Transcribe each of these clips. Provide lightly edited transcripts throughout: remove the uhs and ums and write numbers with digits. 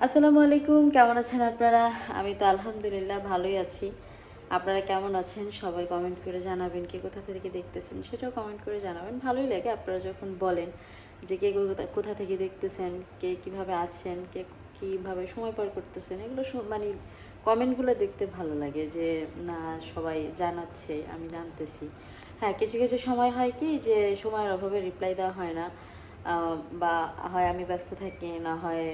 আসসালামু আলাইকুম, কেমন আছেন আপনারা? আমি তো আলহামদুলিল্লাহ ভালোই আছি। আপনারা কেমন আছেন? সবাই কমেন্ট করে জানাবেন। কে কোথা থেকে দেখতেছেন সেটাও কমেন্ট করে জানাবেন। ভালোই লাগে আপনারা যখন বলেন যে কে কোথা থেকে দেখতেছেন, কে কীভাবে আছেন, কে কীভাবে সময় পার করতেছেন। এগুলো মানে কমেন্টগুলো দেখতে ভালো লাগে যে না, সবাই জানাচ্ছে, আমি জানতেছি। হ্যাঁ, কিছু কিছু সময় হয় কি যে সময়ের অভাবে রিপ্লাই দেওয়া হয় না, বা হয় আমি ব্যস্ত থাকি, না হয়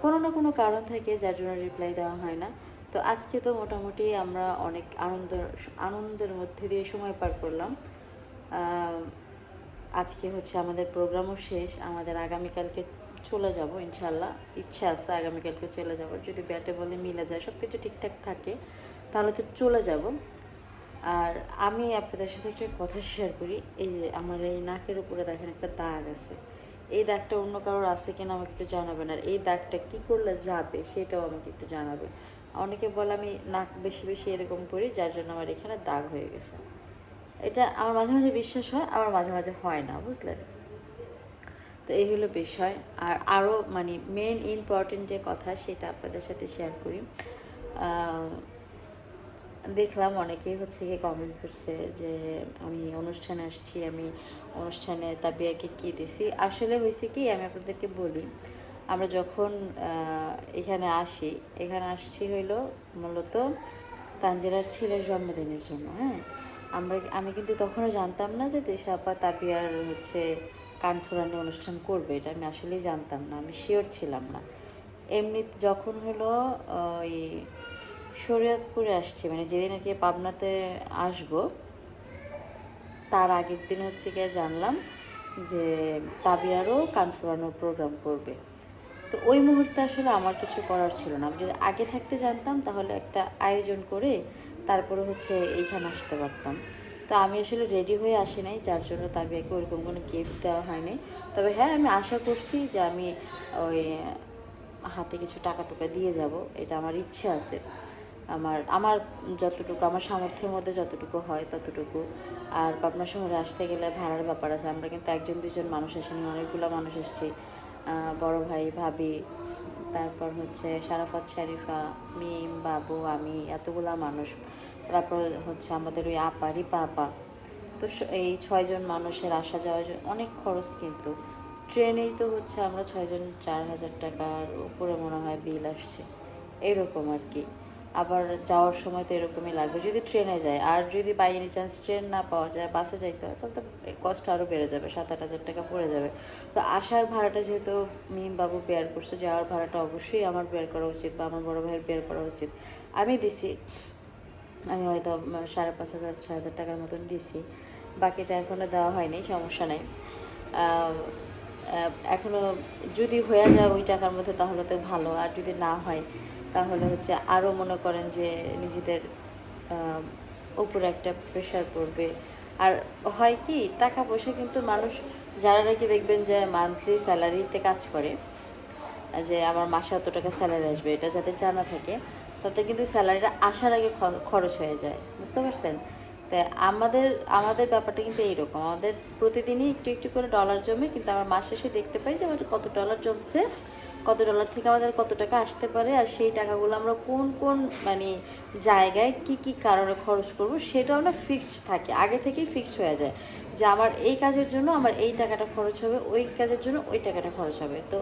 কোনো না কোনো কারণ থাকে যার জন্য রিপ্লাই দেওয়া হয় না। তো আজকে তো মোটামুটি আমরা অনেক আনন্দের মধ্যে দিয়ে সময় পার করলাম। আজকে হচ্ছে আমাদের প্রোগ্রামও শেষ। আমাদের আগামীকালকে চলে যাব ইনশাল্লাহ। ইচ্ছা আছে আগামীকালকে চলে যাব, যদি ব্যাটে বলে মিলে যায়, সব কিছু ঠিকঠাক থাকে, তাহলে হচ্ছে চলে যাব। আর আমি আপনাদের সাথে একটা কথা শেয়ার করি। এই যে আমার এই নাকের উপরে দেখেন একটা দাগ আছে। এই দাগটা অন্য কারোর আছে কিনা আমাকে একটু জানাবেন। আর এই দাগটা কি করলে যাবে সেটাও আমাকে একটু জানাবেন। অনেকে বলে আমি নাক বেশি বেশি এরকম করি, যার জন্য আমার এখানে দাগ হয়ে গেছে। এটা আমার মাঝে মাঝে বিশ্বাস হয়, আবার মাঝে মাঝে হয় না, বুঝলেন? তো এই হলো বিষয়। আর আরও মানে মেন ইম্পর্টেন্ট যে কথা সেটা আপনাদের সাথে শেয়ার করি। দেখলাম অনেকেই হচ্ছে গিয়ে কমেন্ট করছে যে আমি অনুষ্ঠানে আসছি, আমি অনুষ্ঠানে তাবিয়াকে কী দিছি। আসলে হয়েছে কি, আমি আপনাদেরকে বলি, আমরা যখন এখানে আসছি হইলো মূলত তানজিলার ছেলের জন্মদিনের জন্য। হ্যাঁ, আমি কিন্তু তখনও জানতাম না যে তৃষা আপা তাবিয়ার হচ্ছে কান ফুরানি অনুষ্ঠান করবে। এটা আমি আসলেই জানতাম না, আমি শিওর ছিলাম না। এমনি যখন হলো ওই শরীয়তপুরে আসছি, মানে যেদিন আর কি পাবনাতে আসবো, তার আগের দিন হচ্ছে গিয়ে জানলাম যে তাবিয়ারও কান ফোরানোর প্রোগ্রাম করবে। তো ওই মুহূর্তে আসলে আমার কিছু করার ছিল না। আমি যদি আগে থাকতে জানতাম তাহলে একটা আয়োজন করে তারপরে হচ্ছে এইখানে আসতে পারতাম। তো আমি আসলে রেডি হয়ে আসি নাই, যার জন্য তাবিয়াকে ওরকম কোনো গিফট দেওয়া হয়নি। তবে হ্যাঁ, আমি আশা করছি যে আমি ওই হাতে কিছু টাকা টুকা দিয়ে যাব, এটা আমার ইচ্ছে আছে। আমার আমার যতটুকু আমার সামর্থ্যের মধ্যে যতটুকু হয় ততটুকু। আর পাবনা শহরে আসতে গেলে ভাড়ার ব্যাপার আছে। আমরা কিন্তু একজন দুজন মানুষ আসিনি, অনেকগুলো মানুষ এসেছি। বড় ভাই, ভাবি, তারপর হচ্ছে শারাফাত, শারিফা, মিম, বাবু, আমি, এতগুলা মানুষ। তারপর হচ্ছে আমাদের ওই আপা, রিপা আপা। তো এই 6 জন মানুষের আসা যাওয়ার জন্য অনেক খরচ, কিন্তু ট্রেনেই তো হচ্ছে আমরা 6 জন 4,000 টাকার উপরে মনে হয় বিল আসছে, এরকম আর কি। আবার যাওয়ার সময় তো এরকমই লাগবে যদি ট্রেনে যায়। আর যদি বাই এনি চান্স ট্রেন না পাওয়া যায়, বাসে যাইতে হয়, তাহলে তো কষ্ট আরও বেড়ে যাবে, 7-8 হাজার টাকা পড়ে যাবে। তো আসার ভাড়াটা যেহেতু মিম বাবু বেয়ার করছে, যাওয়ার ভাড়াটা অবশ্যই আমার বেয়ার করা উচিত বা আমার বড় ভাইয়ের বেয়ার করা উচিত। আমি দিছি, আমি হয়তো 5,500-6,000 টাকার মতন দিছি। বাকিটা এখনও দেওয়া হয়নি, সমস্যা নেই। এখনও যদি হয়ে যায় ওই টাকার মধ্যে তাহলে তো ভালো, আর যদি না হয় তাহলে হচ্ছে আরও মনে করেন যে নিজেদের উপরে একটা প্রেশার পড়বে। আর হয় কি, টাকা পয়সা কিন্তু মানুষ, যারা নাকি দেখবেন যে মান্থলি স্যালারিতে কাজ করে, যে আমার মাসে এত টাকা স্যালারি আসবে, এটা যাদের জানা থাকে, তাতে কিন্তু স্যালারিটা আসার আগে খরচ হয়ে যায়, বুঝতে পারছেন? তাই আমাদের আমাদের ব্যাপারটা কিন্তু এইরকম, আমাদের প্রতিদিনই একটু একটু করে ডলার জমে, কিন্তু আমরা মাস শেষে দেখতে পাই যে আমাদের কত ডলার জমছে, কত ডলার থেকে আমাদের কত টাকা আসতে পারে, আর সেই টাকাগুলো আমরা কোন কোন মানে জায়গায় কি কি কারণে খরচ করব সেটাও না ফিক্সড থাকে, আগে থেকেই ফিক্সড হয়ে যায় যে আমার এই কাজের জন্য আমার এই টাকাটা খরচ হবে, ওই কাজের জন্য ওই টাকাটা খরচ হবে। তো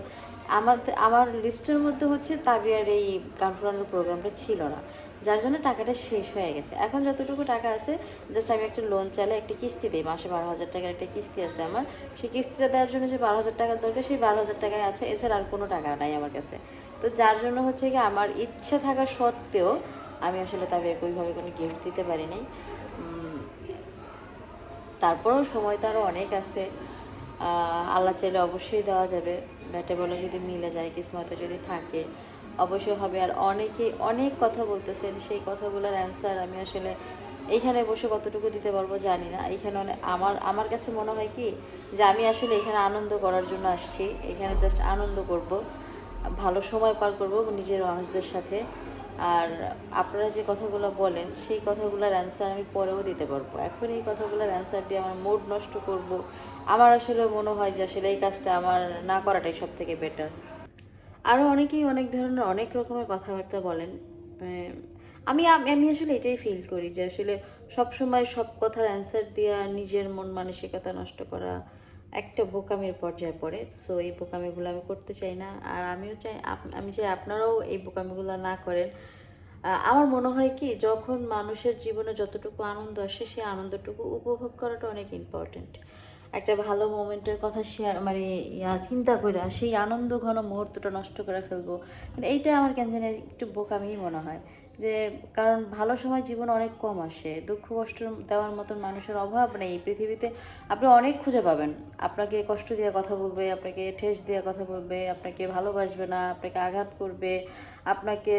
আমার লিস্টের মধ্যে হচ্ছে তাবিয়ার এই গান ফুরানোর প্রোগ্রামটা ছিল না, যার জন্য টাকাটা শেষ হয়ে গেছে। এখন যতটুকু টাকা আছে, জাস্ট আমি একটা লোন চালে একটা কিস্তি দিই, মাসে 12,000 টাকার একটা কিস্তি আছে আমার। সেই কিস্তিটা দেওয়ার জন্য যে 12,000 টাকার দরকার, সেই 12,000 টাকায় আছে, এছাড়া আর কোনো টাকা নাই আমার কাছে। তো যার জন্য হচ্ছে কি, আমার ইচ্ছে থাকা সত্ত্বেও আমি আসলে তাবিয়াকে ওইভাবে কোনো গিফট দিতে পারিনি। তারপরেও সময় তো আরও অনেক আছে, আল্লাহ চাইলে অবশ্যই দেওয়া যাবে। ব্যাটে বলে যদি মিলে যায়, কিসমতে যদি থাকে, অবশ্যই হবে। আর অনেকে অনেক কথা বলতেছেন, সেই কথাগুলোর অ্যান্সার আমি আসলে এইখানে বসে কতটুকু দিতে পারবো জানি না। এইখানে আমার কাছে মনে হয় কি, যে আমি আসলে এখানে আনন্দ করার জন্য আসছি, এখানে জাস্ট আনন্দ করব, ভালো সময় পার করব নিজের মানুষদের সাথে। আর আপনারা যে কথাগুলো বলেন সেই কথাগুলোর অ্যান্সার আমি পরেও দিতে পারবো। এখন এই কথাগুলোর অ্যান্সার দিয়ে আমার মুড নষ্ট করব, আমার আসলে মনে হয় যে আসলে এই কাজটা আমার না করাটাই সব থেকে বেটার। আরও অনেকেই অনেক ধরনের অনেক রকমের কথাবার্তা বলেন। আহ, আমি আমি আমি আসলে এটাই ফিল করি যে আসলে সব সময় সব কথার অ্যান্সার দেওয়া নিজের মন মানসিকতা নষ্ট করা একটা বোকামির পর্যায়ে পড়ে। সো এই বোকামিগুলো আমি করতে চাই না, আর আমিও চাই আমি চাই আপনারাও এই বোকামিগুলো না করেন। আমার মনে হয় কি, যখন মানুষের জীবনে যতটুকু আনন্দ আসে সেই আনন্দটুকু উপভোগ করাটা অনেক ইম্পর্ট্যান্ট। একটা ভালো মোমেন্টের কথা শেয়ার মানে চিন্তা করে সেই আনন্দ ঘন মুহূর্তটা নষ্ট করে ফেলবো, মানে এইটা আমার কেন জানি একটু বোকামিই মনে হয়। যে কারণ ভালো সময় জীবন অনেক কম আসে, দুঃখ কষ্ট দেওয়ার মতন মানুষের অভাব নেই এই পৃথিবীতে। আপনি অনেক খুঁজে পাবেন, আপনাকে কষ্ট দিয়ে কথা বলবে, আপনাকে ঠেস দিয়ে কথা বলবে, আপনাকে ভালোবাসবে না, আপনাকে আঘাত করবে, আপনাকে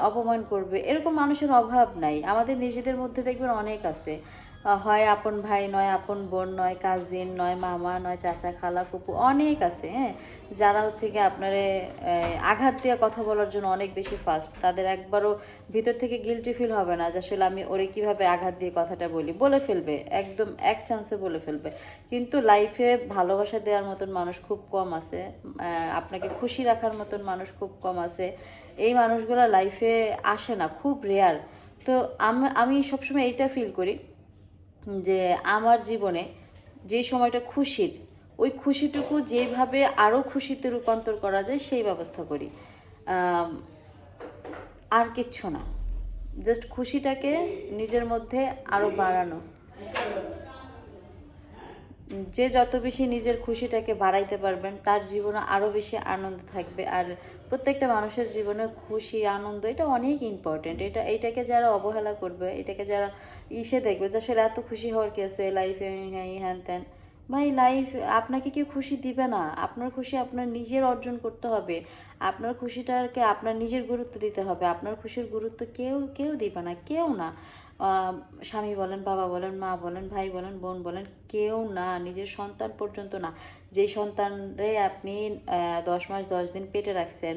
অপমান করবে, এরকম মানুষের অভাব নাই। আমাদের নিজেদের মধ্যে দেখবেন অনেক আছে, হয় আপন ভাই, নয় আপন বোন, নয় কাজিন, নয় মামা, নয় চাচা, খালা, ফুপু, অনেক আছে, হ্যাঁ, যারা হচ্ছে কি আপনারে আঘাত দিয়ে কথা বলার জন্য অনেক বেশি ফাস্ট। তাদের একবারও ভিতর থেকে গিলটি ফিল হবে না যে আসলে আমি ওরে কিভাবে আঘাত দিয়ে কথাটা বলি, বলে ফেলবে, একদম এক চান্সে বলে ফেলবে। কিন্তু লাইফে ভালোবাসা দেওয়ার মতন মানুষ খুব কম আছে, আপনাকে খুশি রাখার মতন মানুষ খুব কম আছে। এই মানুষগুলো লাইফে আসে না, খুব রেয়ার। তো আমি সবসময় এইটা ফিল করি যে আমার জীবনে যে সময়টা খুশির, ওই খুশিটুকু যেভাবে আরও খুশিতে রূপান্তর করা যায় সেই ব্যবস্থা করি। আর কিচ্ছু না, জাস্ট খুশিটাকে নিজের মধ্যে আরও বাড়ানো। যে যত বেশি নিজের খুশিটাকে বাড়াইতে পারবেন তার জীবনে আরও বেশি আনন্দ থাকবে। আর প্রত্যেকটা মানুষের জীবনে খুশি আনন্দ এটা অনেক ইম্পর্টেন্ট। এইটাকে যারা অবহেলা করবে, এটাকে যারা দেখবে যে আসলে এত খুশি হওয়ার কি আছে লাইফে, হ্যান ত্যান, ভাই লাইফ আপনাকে কেউ খুশি দিবে না। আপনার খুশি আপনার নিজের অর্জন করতে হবে, আপনার খুশিটাকে আপনার নিজের গুরুত্ব দিতে হবে। আপনার খুশির গুরুত্ব কেউ কেউ দিবে না, কেউ না। স্বামী বলেন, বাবা বলেন, মা বলেন, ভাই বলেন, বোন বলেন, কেউ না, নিজের সন্তান পর্যন্ত না। যেই সন্তানরে আপনি 10 মাস 10 দিন পেটে রাখছেন,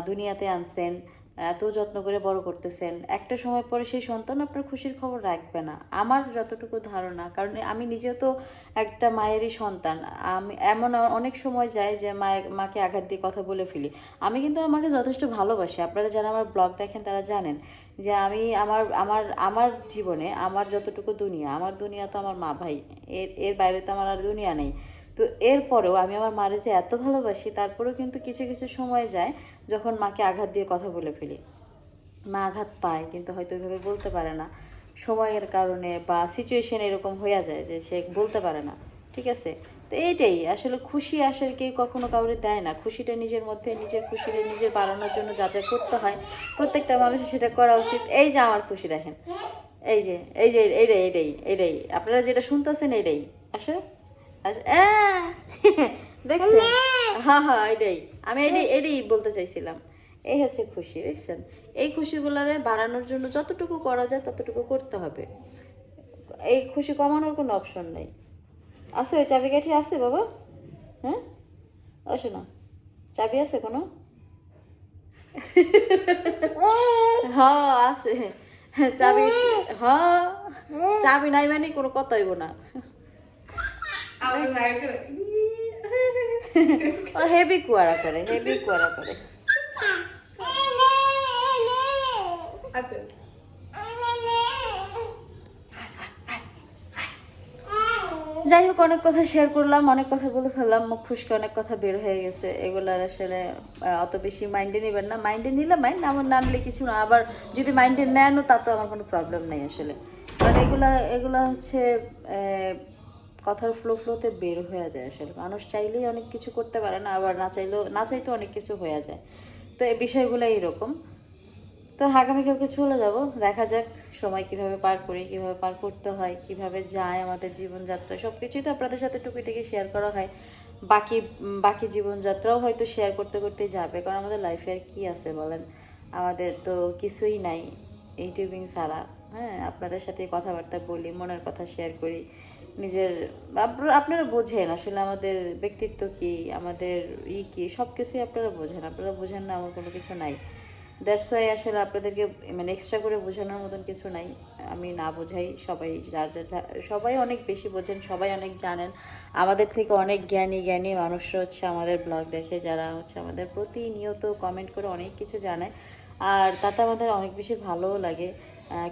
দুনিয়াতে আনছেন, এত যত্ন করে বড় করতেছেন, একটা সময় পরে সেই সন্তান আপনার খুশির খবর রাখবে না, আমার যতটুকু ধারণা। কারণ আমি নিজেও তো একটা মায়েরই সন্তান। আমি এমন অনেক সময় যায় যে মাকে আঘাত দিয়ে কথা বলে ফেলি। আমি কিন্তু আমাকে যথেষ্ট ভালোবাসি, আপনারা যারা আমার ব্লগ দেখেন তারা জানেন যে আমি আমার আমার আমার জীবনে আমার যতটুকু দুনিয়া, আমার দুনিয়া তো আমার মা ভাই, এর এর বাইরে তো আমার আর দুনিয়া নেই। তো এরপরেও আমি আমার মারে যে এত ভালোবাসি, তারপরেও কিন্তু কিছু কিছু সময় যায় যখন মাকে আঘাত দিয়ে কথা বলে ফেলি। মা আঘাত পায় কিন্তু হয়তো ওইভাবে বলতে পারে না, সময়ের কারণে বা সিচুয়েশন এরকম হয়ে যায় যে সে বলতে পারে না। ঠিক আছে, তো এইটাই আসলে খুশি আসলে কেউ কখনো কাউরে দেয় না। খুশিটা নিজের মধ্যে, নিজের খুশিটা নিজের বাড়ানোর জন্য যা যা করতে হয় প্রত্যেকটা মানুষের সেটা করা উচিত। এই যে আমার খুশি দেখেন, এই যে এই যে এইটাই এইটাই এইটাই আপনারা যেটা শুনতেছেন এইটাই। আসো আচ্ছা, দেখছেন, হ্যাঁ হ্যাঁ এটাই, আমি এটাই এটাই বলতে চাইছিলাম। এই হচ্ছে খুশি, দেখছেন? এই খুশিগুলারে বাড়ানোর জন্য যতটুকু করা যায় ততটুকু করতে হবে। এই খুশি কমানোর কোনো অপশন নেই। আছে ওই চাবিকাঠি আছে বাবা? হ্যাঁ, আসো না, চাবি আছে কোনো? হ্যাঁ আছে, চাবি, হ্যাঁ চাবি নাই মানে কোনো কথা হইব না। ও হেভি কুয়ারা করে, হেভি কুয়ারা করে। যাই হোক, অনেক কথা শেয়ার করলাম, অনেক কথা বলে ফেললাম, মুখ ফুসকে অনেক কথা বের হয়ে গেছে। এগুলার আসলে অত বেশি মাইন্ডে নেবেন না। মাইন্ডে নিলে মাইন্ড, আমার না নিলে কিছু না। আবার যদি মাইন্ডে নেনও তাতেও আমার কোনো প্রবলেম নেই আসলে। কারণ এগুলা হচ্ছে কথার ফ্লোতে বের হয়ে যায়। আসলে মানুষ চাইলেই অনেক কিছু করতে পারে না, আবার না চাইতেও অনেক কিছু হয়ে যায়। তো এই বিষয়গুলো এইরকম। তো আগামীকালকে চলে যাব, দেখা যাক সময় কিভাবে পার করি, কিভাবে পার করতে হয়, কিভাবে যায় আমাদের জীবনযাত্রা, সব কিছুই তো আপনাদের সাথে টুকিটাকি শেয়ার করা হয়। বাকি বাকি জীবনযাত্রাও হয়তো শেয়ার করতে করতে যাবে, কারণ আমাদের লাইফে আর কী আছে বলেন, আমাদের তো কিছুই নাই ইউটিউবিং ছাড়া। হ্যাঁ, আপনাদের সাথে কথাবার্তা বলি, মনের কথা শেয়ার করি, নিজের আপনারা বোঝেন আসলে আমাদের ব্যক্তিত্ব কী, আমাদের কী, সব কিছুই আপনারা বোঝেন। আপনারা বোঝেন না, আমার কোনো কিছু নাই। দ্যাটস ওয়াই আসলে আপনাদেরকে মানে এক্সট্রা করে বোঝানোর মতন কিছু নাই, আমি না বোঝাই, সবাই সবাই অনেক বেশি বোঝেন, সবাই অনেক জানেন, আমাদের থেকে অনেক জ্ঞানী জ্ঞানী মানুষরা হচ্ছে আমাদের ব্লগ দেখে, যারা হচ্ছে আমাদের প্রতিনিয়ত কমেন্ট করে অনেক কিছু জানায়, আর তাতে আমাদের অনেক বেশি ভালোও লাগে।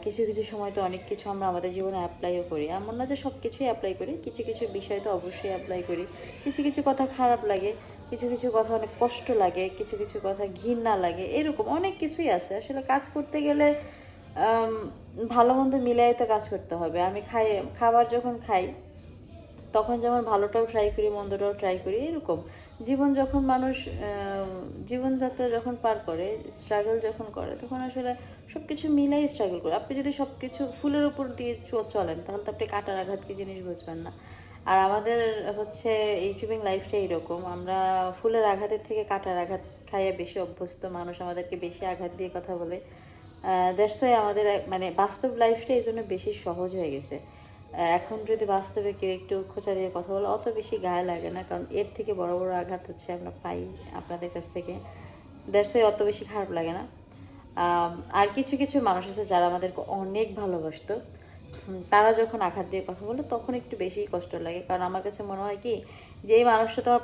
কিছু কিছু সময় তো অনেক কিছু আমরা আমাদের জীবনে অ্যাপ্লাইও করি, এমন না যে সব কিছুই অ্যাপ্লাই করি, কিছু কিছু বিষয় তো অবশ্যই অ্যাপ্লাই করি, কিছু কিছু কথা খারাপ লাগে, কিছু কিছু কথা অনেক কষ্ট লাগে, কিছু কিছু কথা ঘৃণা লাগে, এরকম অনেক কিছুই আছে। আসলে কাজ করতে গেলে ভালো মন্দ মিলাই তো কাজ করতে হবে। আমি খাবার যখন খাই তখন যেমন ভালোটাও ট্রাই করি, মন্দটাও ট্রাই করি, এরকম জীবন যখন মানুষ জীবনযাত্রা যখন পার করে, স্ট্রাগল যখন করে, তখন আসলে সব কিছু মিলাই স্ট্রাগল করে। আপনি যদি সব কিছু ফুলের উপর দিয়ে চলেন তাহলে তো আপনি কাটার আঘাত কি জিনিস বুঝবেন না। আর আমাদের হচ্ছে ইউটিউবিং লাইফটা এইরকম, আমরা ফুলের আঘাতের থেকে কাটার আঘাত খাইয়ে বেশি অভ্যস্ত, মানুষ আমাদেরকে বেশি আঘাত দিয়ে কথা বলে। দ্যাটস ওয়াই আমাদের মানে বাস্তব লাইফটা এই জন্য বেশি সহজ হয়ে গেছে। এখন যদি বাস্তবে কেউ একটু খোঁচা দিয়ে কথা বলে অত বেশি গায়ে লাগে না, কারণ এর থেকে বড় বড় আঘাত হচ্ছে আমরা পাই আপনাদের কাছ থেকে, দ্যাটস ওয়াই অত বেশি খারাপ লাগে না। আর কিছু কিছু মানুষ আছে যারা আমাদেরকে অনেক ভালোবাসতো, তারা যখন আঘাত দিয়ে কথা বলে তখন একটু বেশি কষ্ট লাগে, কারণ আমার কাছে মনে হয় কি যে এই মানুষটা তোমার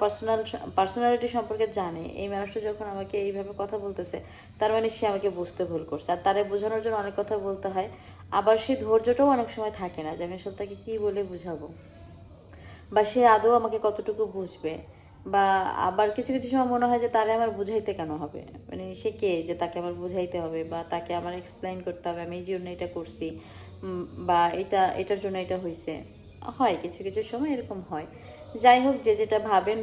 পার্সোনালিটি সম্পর্কে জানে, এই মানুষটা যখন আমাকে এইভাবে কথা বলতেছে তার মানে সে আমাকে বুঝতে ভুল করছে, আর তারে বোঝানোর জন্য অনেক কথা বলতে হয়, আবার সেই ধৈর্যটাও অনেক সময় থাকে না যে আমি আসলে তাকে কী বলে বুঝাবো, বা সে আদৌ আমাকে কতটুকু বুঝবে, বা আবার কিছু কিছু সময় মনে হয় যে তারে আমার বুঝাইতে কেন হবে, মানে সে কে যে তাকে আমার বুঝাইতে হবে বা তাকে আমার এক্সপ্লেইন করতে হবে আমি এই জন্য এটা করছি, বা এটার জন্য এটা হয়েছে, হয় কিছু কিছু সময় এরকম হয়। যাই হোক, যে যেটা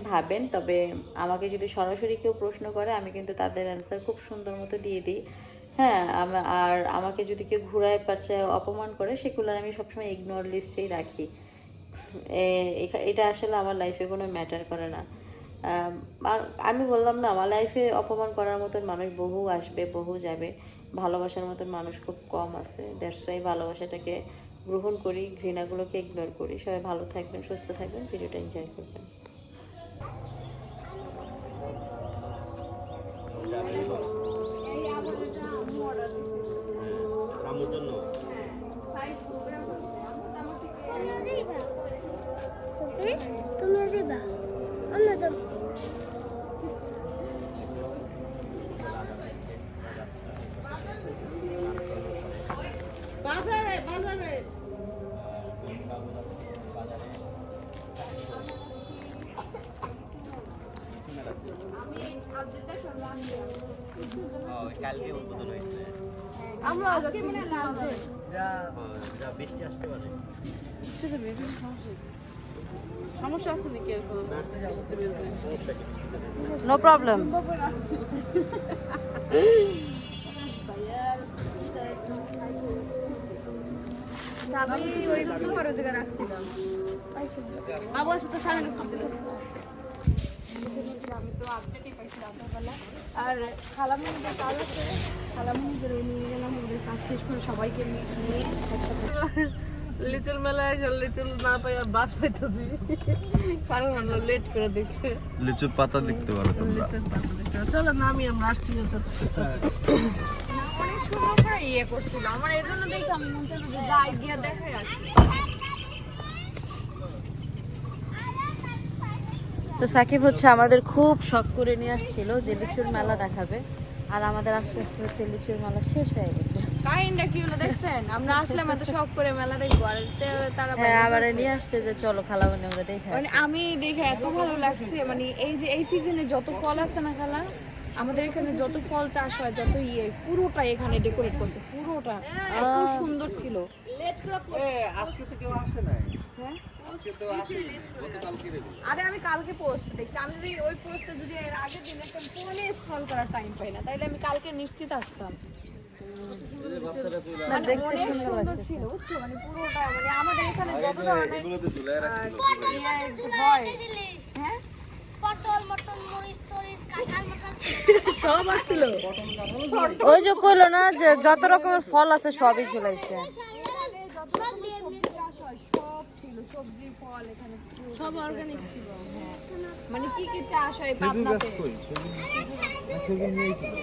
ভাবেন, তবে আমাকে যদি সরাসরি কেউ প্রশ্ন করে আমি কিন্তু তাদের অ্যান্সার খুব সুন্দর মতো দিয়ে দিই। হ্যাঁ, আর আমাকে যদি কেউ ঘুরায় পাচ্ছে অপমান করে সেগুলো আমি সবসময় ইগনোর লিস্টেই রাখি। এটা আসলে আমার লাইফে কোনো ম্যাটার করে না। আর আমি বললাম না, আমার লাইফে অপমান করার মতন মানুষ বহু আসবে বহু যাবে, ভালোবাসার মতন মানুষ খুব কম আছে। দ্যাটস ওয়াই ভালোবাসাটাকে গ্রহণ করি, ঘৃণাগুলোকে ইগনোর করি। সবাই ভালো থাকবেন, সুস্থ থাকবেন, ভিডিওটা এনজয় করবেন। তুমি যাবা আমরা যাব বাজারে বাজারে কালকে উদ্বোধন হয়েছে, আমরা আজকে মানে না যা বৃষ্টি আসতে পারে। শুধু বিজনেস সমস্যা আছে নাকি এরকম? No problem. আমি ওই সুপার জায়গা রাখছিলাম বাবু আসলে তো সামনে আমি তো আপডেটই পাইছি রাত্রেবেলা। আর খালামণিদের কাজ আছে, খালামণিদের ওই নিয়ে গেলাম, ওদের কাজ শেষ করে সবাইকে নিয়ে একসাথে লিচুর মেলায় লিচুর না পাই আর বাস পাইতেছি, কারণ আমরা লেট করে দেখছি। লিচুর পাতা দেখতে পারো তোমরা। চলো নামি, আমরা আসছি অনেক সুন্দর করে ইয়ে করছিল, আমার এই জন্য দেখি আমি মন চাইছে যে যাই গিয়ে দেখাই আসি। তো সাকিব হচ্ছে আমাদের খুব শখ করে নিয়ে আসছিল যে লিচুর মেলা দেখাবে, আর আমাদের আস্তে আস্তে হচ্ছে লিচুর মেলা শেষ হয়ে গেছে। কাইন্ডা কি হলো দেখছেন, আমরা আসলাম এত শখ করে মেলা দেখবো, আর তারা হ্যাঁ, আবার নিয়ে আসছে যে চলো খালাবানি আমরা দেখে মানে আমি দেখে এত ভালো লাগছে, মানে এই যে এই সিজনে যত ফল আছে না খালা, আমাদের এখানে যত ফল চাষ হয়, যত পুরোটা এখানে ডেকোরেট করছে, পুরোটা এত সুন্দর ছিল। আজকে তো কেউ আসে নাই। হ্যাঁ, আজকে তো আসে গতকালকে দেবো। আরে আমি কালকে পোস্ট দেখছি, আমি যদি ওই পোস্টে যদি এর আগের দিন একটা ফোনে স্ক্রল করার টাইম পাই না, তাইলে আমি কালকে নিশ্চিত আসতাম। না, দেখতে অনেক সুন্দর সুন্দর লাগতেছে। ছিল, বুঝছো, মানে পুরোটা, মানে আমাদের এখানে যত ধরনের এগুলো তো ঝুলায় রাখছিল। হয়, হ্যাঁ পটল মটল মরিচ তরিচ কাঁঠাল মাঠাল সব আসছিল। ওই যে কইলো না যে যত রকমের ফল আছে সবই ঝুলাইছে। সব ছিল, সবজি ফল এখানে সব অর্গানিক ছিল। হ্যাঁ মানে কি কি চাষ হয় পাবনাতে?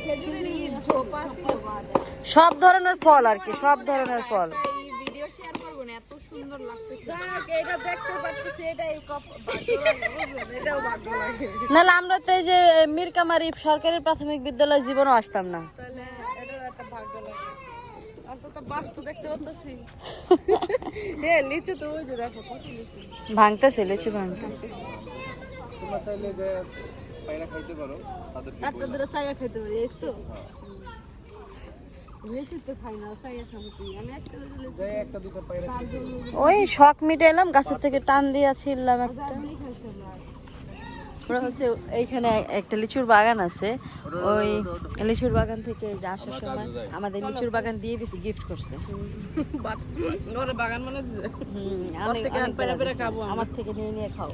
খেজুরের ঝোপা ছিল বাদে। সব ধরনের ফল আর কি, সব ধরনের ফল। এই ভিডিও শেয়ার করব না, এত সুন্দর লাগতেছে। এটা দেখতে পাচ্ছি, এটাই ভাগ্য লাগে, এটাও ভাগ্য লাগে। নাহলে আমরা তো এই যে মিরকামারি সরকারি প্রাথমিক বিদ্যালয় জীবনও আসতাম না। তাহলে এটাও একটা ভাগ্য লাগে। অন্তত বাস তো দেখতে পাচ্ছি। হ্যাঁ লিচু তো ওই যে দেখো কত লিচু ভাঙতেছে, লিচু ভাঙতেছে। তোমরা চাইলে যে পায়রা খাইতে পারো তাদেরকে একটা দুটো চাইয়া খেতে পারি, এই তো লিচু তো খাই না, চাইয়া খাবো কি? আমি একটা দুটো লিচু যে একটা দুটো পায়রা খাইতে পারো। ওই শখ মিটাইলাম, গাছের থেকে টান দিয়ে ছিললাম একটা। আমরা হচ্ছে এইখানে একটা লিচুর বাগান আছে, ওই লিচুর বাগান থেকে যে আসার সময় আমাদের লিচুর বাগান দিয়ে দিছে, গিফট করছে। বাট ঘরে বাগান মানে দিছে। অনেক থেকে অনেক পেরে পেরে দিছে। খাবো আমরা। আমার থেকে নিয়ে নিয়ে খাও।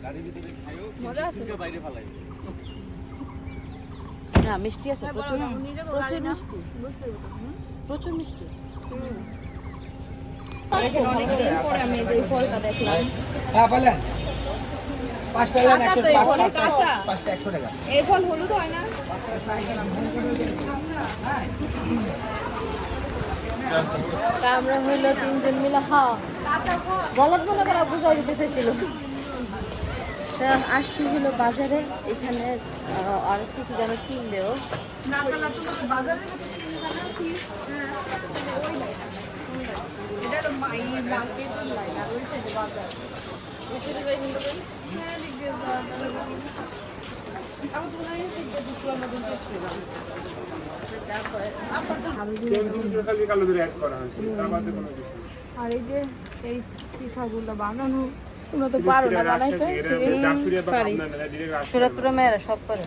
গাড়ির ভিতরে খাইও, মজা আছে। কিন্তু বাইরে ফালাই। না মিষ্টি আছে, প্রচুর নিজে প্রচুর মিষ্টি, প্রচুর মিষ্টি। অনেকদিন পরে আমি এই যে ফলটা দেখলাম। হ্যাঁ বলেন 5 টাকা কাঁচা তো এই ফল, কাঁচা। 5 টাকা 100 টাকা এই ফল হলুদ হয় না? তা আমরা হইলো তিনজন মিলে গলত মনে করা বুঝাই দিতে চাইছিল। তা আসছি হলো বাজারে, এখানে আর কিছু যেন কিনলেও নাকালা তো বাজারে কিনখানা কি? ওই লাইন। এটা হলো মাই মার্কেটের লাইন, আর ওই সাইডে বাজার। এসে যাই কিন্তু হ্যাঁ দিক দিয়ে বাজার। আমি তো নাই দিতে দুপুরের মধ্যে শেষ করলাম। আর এই যে এই পিঠাগুলো বানানো তোমরা তো পারো না বানাইতে? পারি। সুরতপুরে মেয়েরা সব করে।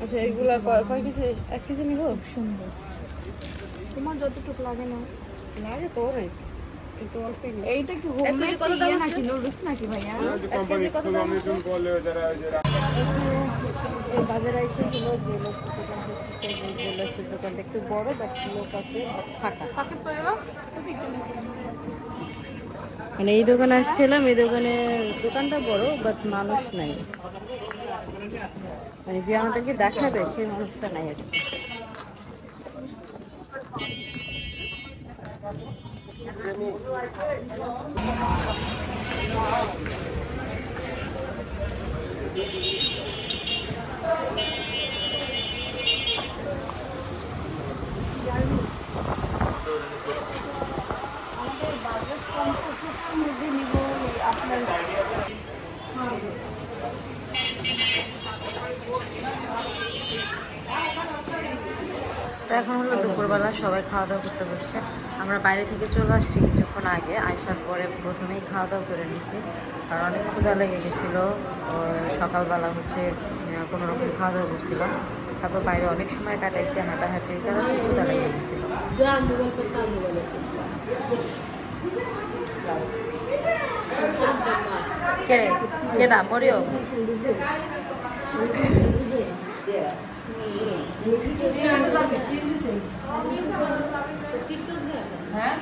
আচ্ছা এইগুলা কয় কেজি? 1 কেজি নিব? সুন্দর। তোমার যতটুকু লাগে না লাগে তো অনেক, কিন্তু অল্প। এইটা কি হোমমেড ইয়ে নাকি নুডলস নাকি ভাইয়া? এই বাজারে এসে হলো যে লোক দোকানটা একটু বড়, বাট লোক আছে ফাঁকা। মানে এই দোকানে আসছিলাম, এই দোকানটা বড় বাট মানুষ নাই, মানে যে আমাদেরকে দেখাবে সেই মানুষটা নাই আর কি। তো এখন হলো দুপুরবেলা, সবাই খাওয়া দাওয়া করতে বসছে। আমরা বাইরে থেকে চলে আসছি কিছুক্ষণ আগে, আসার পরে প্রথমেই খাওয়া দাওয়া করে নিছি, কারণ অনেক ক্ষুধা লেগে গেছিলো। সকালবেলা হচ্ছে কোনো রকম খাওয়া দাওয়া করছিলাম, তারপর বাইরে অনেক সময় কাটাইছে হাঁটাহাঁটির কারণে ক্ষুধা লেগে গেছিলো। কে কেডা মরিও? হ্যাঁ